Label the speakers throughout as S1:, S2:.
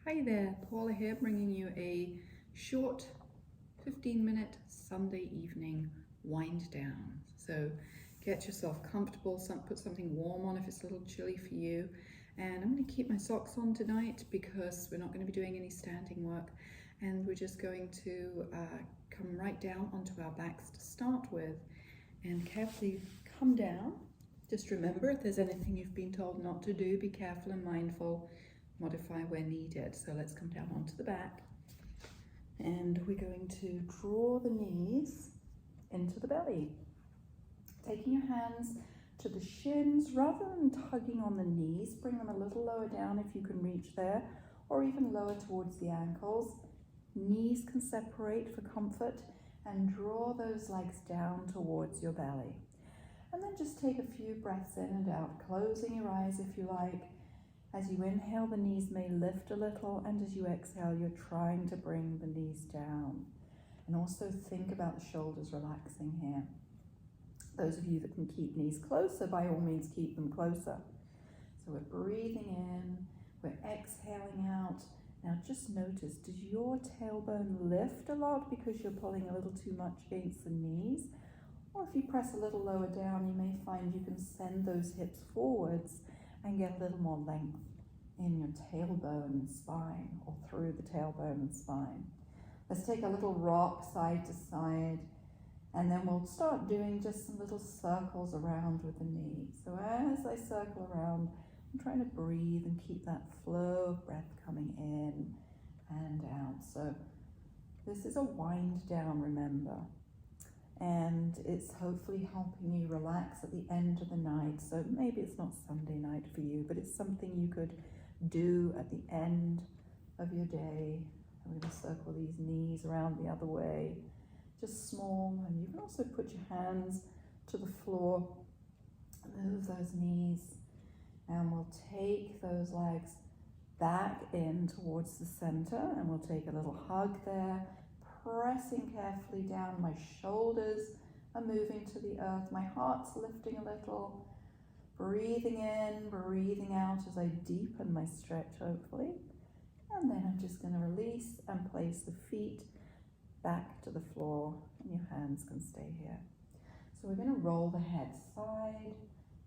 S1: Hi there, Paula here, bringing you a short 15-minute Sunday evening wind down. So get yourself comfortable, put something warm on if it's a little chilly for you. And I'm going to keep my socks on tonight because we're not going to be doing any standing work, and we're just going to come right down onto our backs to start with and carefully come down. Just remember, if there's anything you've been told not to do, be careful and mindful. Modify where needed. So let's come down onto the back, and we're going to draw the knees into the belly, taking your hands to the shins. Rather than tugging on the knees, bring them a little lower down if you can reach there, or even lower towards the ankles. Knees can separate for comfort, and draw those legs down towards your belly. And then just take a few breaths in and out, closing your eyes if you like. As you inhale, the knees may lift a little, and as you exhale, you're trying to bring the knees down. And also think about the shoulders relaxing here. Those of you that can keep knees closer, by all means keep them closer. So we're breathing in, we're exhaling out. Now just notice, does your tailbone lift a lot because you're pulling a little too much against the knees? Or if you press a little lower down, you may find you can send those hips forwards and get a little more length in your tailbone and spine, or through the tailbone and spine. Let's take a little rock side to side, and then we'll start doing just some little circles around with the knee. So as I circle around, I'm trying to breathe and keep that flow of breath coming in and out. So this is a wind down, remember. And it's hopefully helping you relax at the end of the night. So maybe it's not Sunday night for you, but it's something you could do at the end of your day. I'm going to circle these knees around the other way, just small. And you can also put your hands to the floor, move those knees, and we'll take those legs back in towards the center, and we'll take a little hug there. Pressing carefully down, my shoulders are moving to the earth, my heart's lifting a little, breathing in, breathing out as I deepen my stretch hopefully, and then I'm just going to release and place the feet back to the floor, and your hands can stay here. So we're going to roll the head side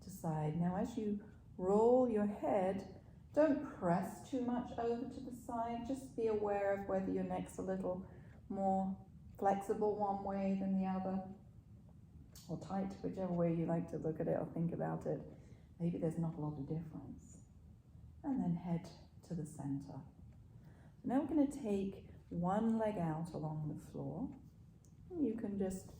S1: to side. Now as you roll your head, don't press too much over to the side, just be aware of whether your neck's a little more flexible one way than the other, or tight, whichever way you like to look at it or think about it. Maybe there's not a lot of difference. And then head to the center. Now we're going to take one leg out along the floor. You can just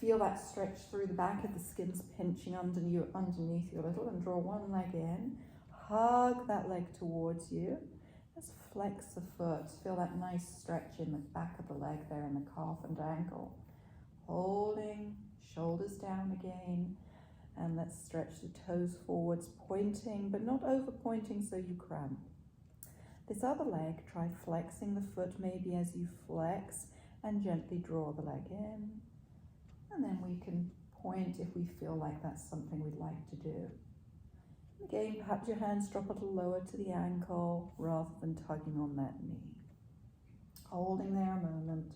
S1: feel that stretch through the back of the skin's pinching underneath you a little, and draw one leg in. Hug that leg towards you. Just flex the foot, feel that nice stretch in the back of the leg there in the calf and ankle. Holding, shoulders down again, and let's stretch the toes forwards, pointing, but not over pointing so you cramp. This other leg, try flexing the foot maybe as you flex, and gently draw the leg in. And then we can point if we feel like that's something we'd like to do. Again, perhaps your hands drop a little lower to the ankle rather than tugging on that knee. Holding there a moment.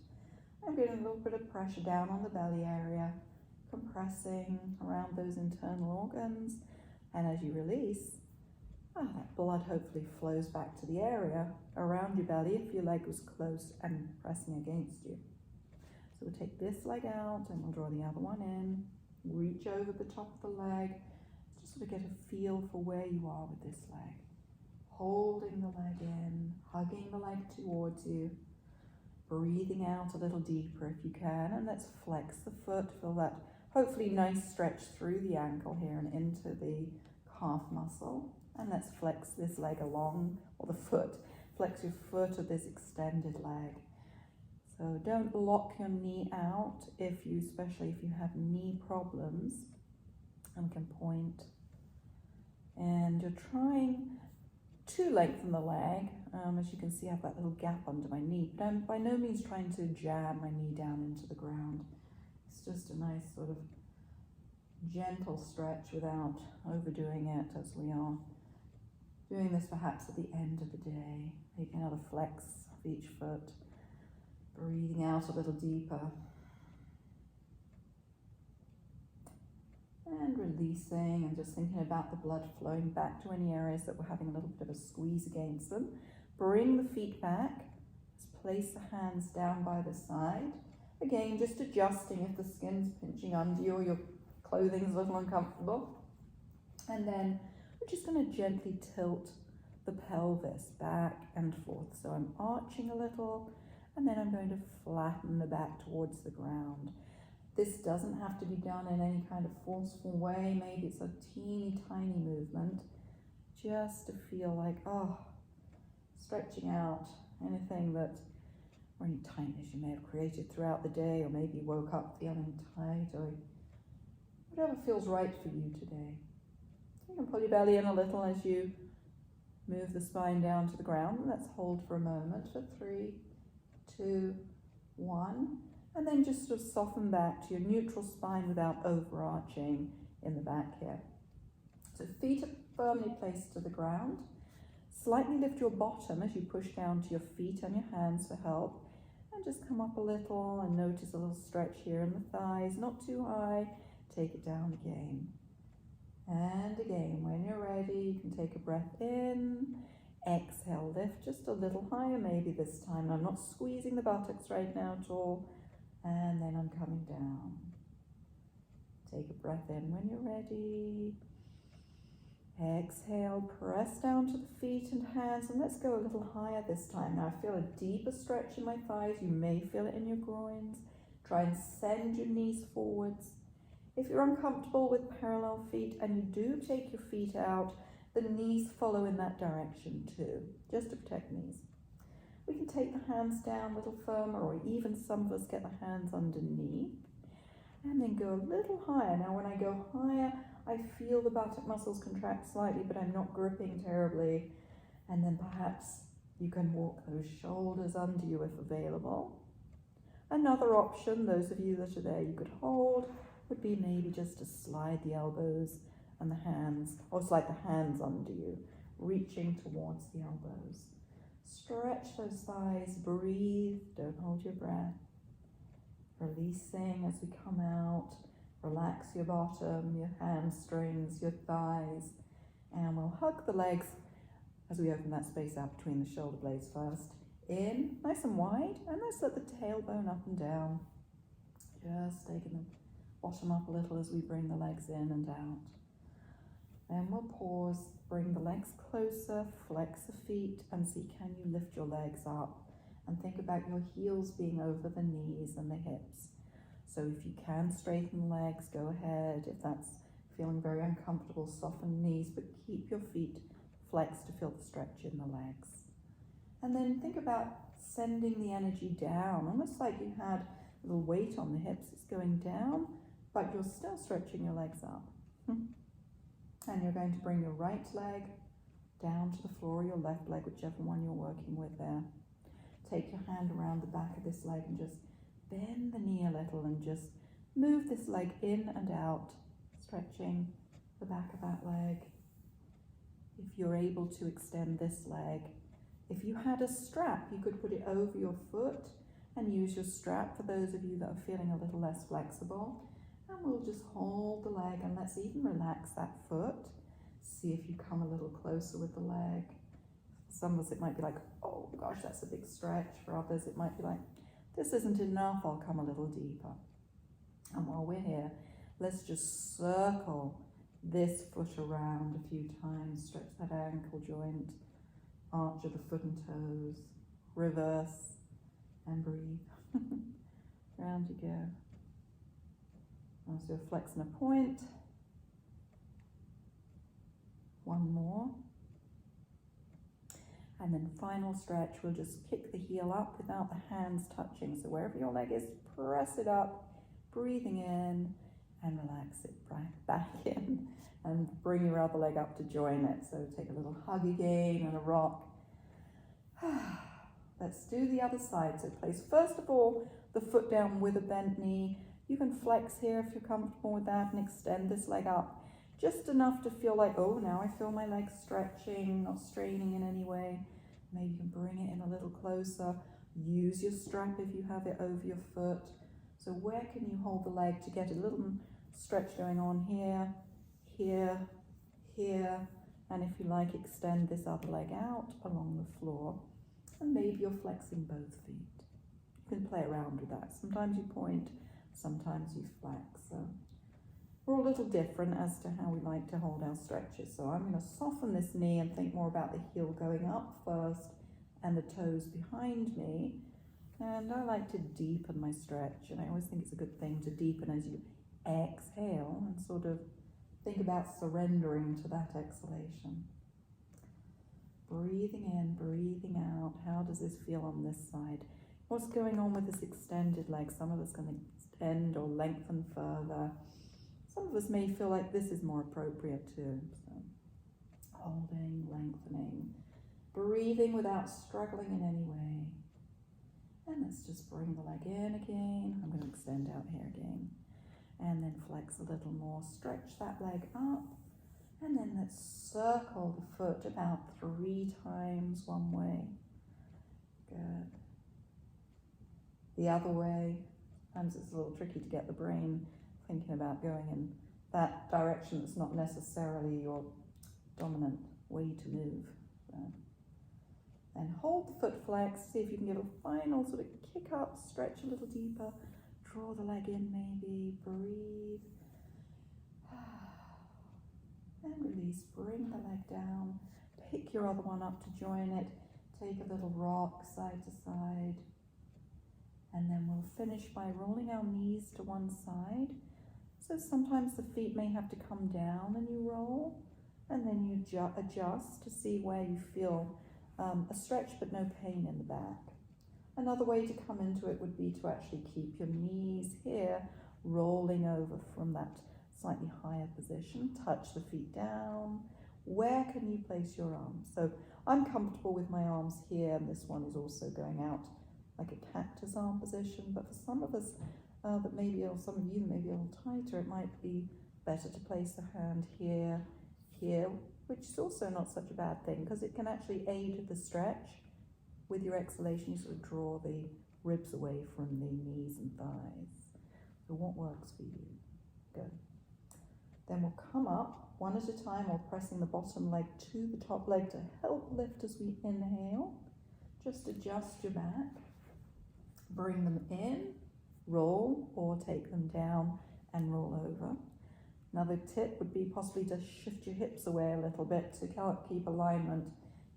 S1: I'm getting a little bit of pressure down on the belly area, compressing around those internal organs. And as you release, that blood hopefully flows back to the area around your belly if your leg was close and pressing against you. So we'll take this leg out and we'll draw the other one in. Reach over the top of the leg. Just sort of get a feel for where you are with this leg. Holding the leg in, hugging the leg towards you, breathing out a little deeper if you can, and let's flex the foot. Feel that hopefully nice stretch through the ankle here and into the calf muscle. And let's flex this leg along, or the foot. Flex your foot of this extended leg. So don't block your knee out, especially if you have knee problems, and can point. And you're trying to lengthen the leg. As you can see, I've got a little gap under my knee, but I'm by no means trying to jam my knee down into the ground. It's just a nice sort of gentle stretch without overdoing it, as we are
S2: Doing this perhaps at the end of the day, maybe another flex of each foot, breathing out a little deeper. And releasing and just thinking about the blood flowing back to any areas that were having a little bit of a squeeze against them. Bring the feet back. Just place the hands down by the side. Again, just adjusting if the skin's pinching under you or your clothing's a little uncomfortable. And then we're just going to gently tilt the pelvis back and forth. So I'm arching a little, and then I'm going to flatten the back towards the ground. This doesn't have to be done in any kind of forceful way. Maybe it's a teeny tiny movement, just to feel like, stretching out anything that, or any tightness you may have created throughout the day, or maybe you woke up feeling tight, or whatever feels right for you today. You can pull your belly in a little as you move the spine down to the ground. Let's hold for a moment for 3, 2, 1. And then just sort of soften back to your neutral spine without overarching in the back here. So feet are firmly placed to the ground. Slightly lift your bottom as you push down to your feet and your hands for help. And just come up a little and notice a little stretch here in the thighs, not too high. Take it down again. And again, when you're ready, you can take a breath in. Exhale, lift just a little higher maybe this time. I'm not squeezing the buttocks right now at all. And then I'm coming down. Take a breath in when you're ready. Exhale, press down to the feet and hands, and let's go a little higher this time. Now I feel a deeper stretch in my thighs. You may feel it in your groins. Try and send your knees forwards. If you're uncomfortable with parallel feet and you do take your feet out, the knees follow in that direction too, just to protect knees. We can take the hands down a little firmer, or even some of us get the hands underneath, and then go a little higher. Now when I go higher, I feel the buttock muscles contract slightly, but I'm not gripping terribly. And then perhaps you can walk those shoulders under you if available. Another option, those of you that are there you could hold, would be maybe just to slide the elbows and the hands, or slide the hands under you, reaching towards the elbows. Stretch those thighs, breathe, don't hold your breath. Releasing as we come out, relax your bottom, your hamstrings, your thighs, and we'll hug the legs as we open that space out between the shoulder blades first. In, nice and wide, and let's let the tailbone up and down. Just taking the bottom up a little as we bring the legs in and out. Then we'll pause, bring the legs closer, flex the feet, and see, can you lift your legs up? And think about your heels being over the knees and the hips. So if you can straighten the legs, go ahead. If that's feeling very uncomfortable, soften knees, but keep your feet flexed to feel the stretch in the legs. And then think about sending the energy down, almost like you had a little weight on the hips. It's going down, but you're still stretching your legs up. And you're going to bring your right leg down to the floor, your left leg, whichever one you're working with there. Take your hand around the back of this leg and just bend the knee a little and just move this leg in and out, stretching the back of that leg. If you're able to extend this leg, if you had a strap, you could put it over your foot and use your strap for those of you that are feeling a little less flexible. And we'll just hold the leg, and let's even relax that foot. See if you come a little closer with the leg. For some of us it might be like, oh gosh, that's a big stretch. For others it might be like, this isn't enough, I'll come a little deeper. And while we're here, let's just circle this foot around a few times. Stretch that ankle joint, arch of the foot and toes, reverse, and breathe. Round you go. So flexing a point. One more. And then final stretch, we'll just kick the heel up without the hands touching. So wherever your leg is, press it up, breathing in, and relax it back in. And bring your other leg up to join it. So take a little hug again and a rock. Let's do the other side. So place, first of all, the foot down with a bent knee. You can flex here if you're comfortable with that and extend this leg up. just enough to feel like, oh, now I feel my legs stretching, not straining in any way. Maybe you can bring it in a little closer. Use your strap if you have it over your foot. So where can you hold the leg to get a little stretch going on here, here, here, and if you like, extend this other leg out along the floor, and maybe you're flexing both feet. You can play around with that. Sometimes you point, sometimes you flex. So we're a little different as to how we like to hold our stretches. So I'm going to soften this knee and think more about the heel going up first and the toes behind me. And I like to deepen my stretch, and I always think it's a good thing to deepen as you exhale and sort of think about surrendering to that exhalation. Breathing in, breathing out. How does this feel on this side? What's going on with this extended leg? Some of us can extend or lengthen further. Some of us may feel like this is more appropriate too. So holding, lengthening, breathing without struggling in any way. And let's just bring the leg in again. I'm going to extend out here again. And then flex a little more. Stretch that leg up. And then let's circle the foot about 3 times one way. Good. The other way. Sometimes it's a little tricky to get the brain thinking about going in that direction that's not necessarily your dominant way to move. So. And hold the foot flexed. See if you can give a final sort of kick up, stretch a little deeper. Draw the leg in maybe. Breathe. And release. Bring the leg down. Pick your other one up to join it. Take a little rock side to side. And then we'll finish by rolling our knees to one side. So sometimes the feet may have to come down and you roll. And then you adjust to see where you feel a stretch but no pain in the back. Another way to come into it would be to actually keep your knees here, rolling over from that slightly higher position. Touch the feet down. Where can you place your arms? So I'm comfortable with my arms here, and this one is also going out like a cactus arm position. But for some of us that maybe, or some of you that may be a little tighter, it might be better to place the hand here, here, which is also not such a bad thing because it can actually aid the stretch. With your exhalation, you sort of draw the ribs away from the knees and thighs. So what works for you? Good. Then we'll come up one at a time, or pressing the bottom leg to the top leg to help lift as we inhale. Just adjust your back. Bring them in, roll, or take them down and roll over. Another tip would be possibly to shift your hips away a little bit to keep alignment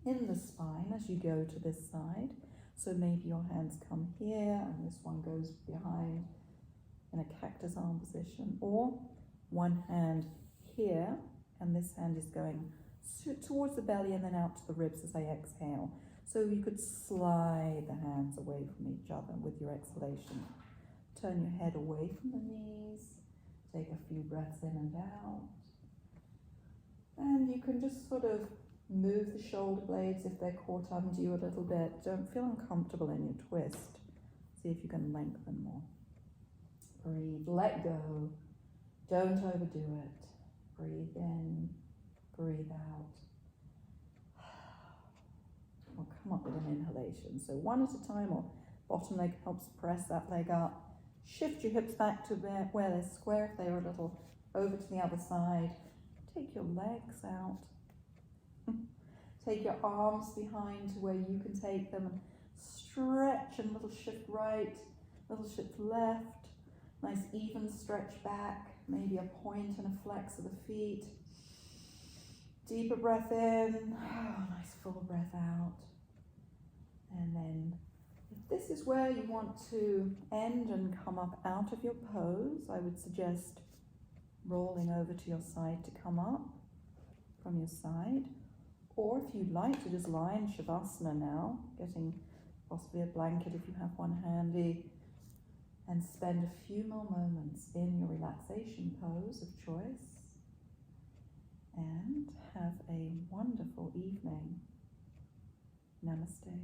S2: in the spine as you go to this side. So maybe your hands come here and this one goes behind in a cactus arm position, or one hand here and this hand is going towards the belly and then out to the ribs as I exhale. So you could slide the hands away from each other with your exhalation. Turn your head away from the knees. Take a few breaths in and out. And you can just sort of move the shoulder blades if they're caught under you a little bit. Don't feel uncomfortable in your twist. See if you can lengthen more. Breathe, let go. Don't overdo it. Breathe in, breathe out. We'll come up with an inhalation. So one at a time, or bottom leg helps press that leg up. Shift your hips back to where they're square if they're a little over to the other side. Take your legs out. Take your arms behind to where you can take them and stretch, and little shift right, little shift left. Nice even stretch back, maybe a point and a flex of the feet. Deeper breath in, nice full breath out. And then if this is where you want to end and come up out of your pose, I would suggest rolling over to your side to come up from your side. Or if you'd like to just lie in Shavasana now, getting possibly a blanket if you have one handy, and spend a few more moments in your relaxation pose of choice, and have a wonderful evening. Namaste.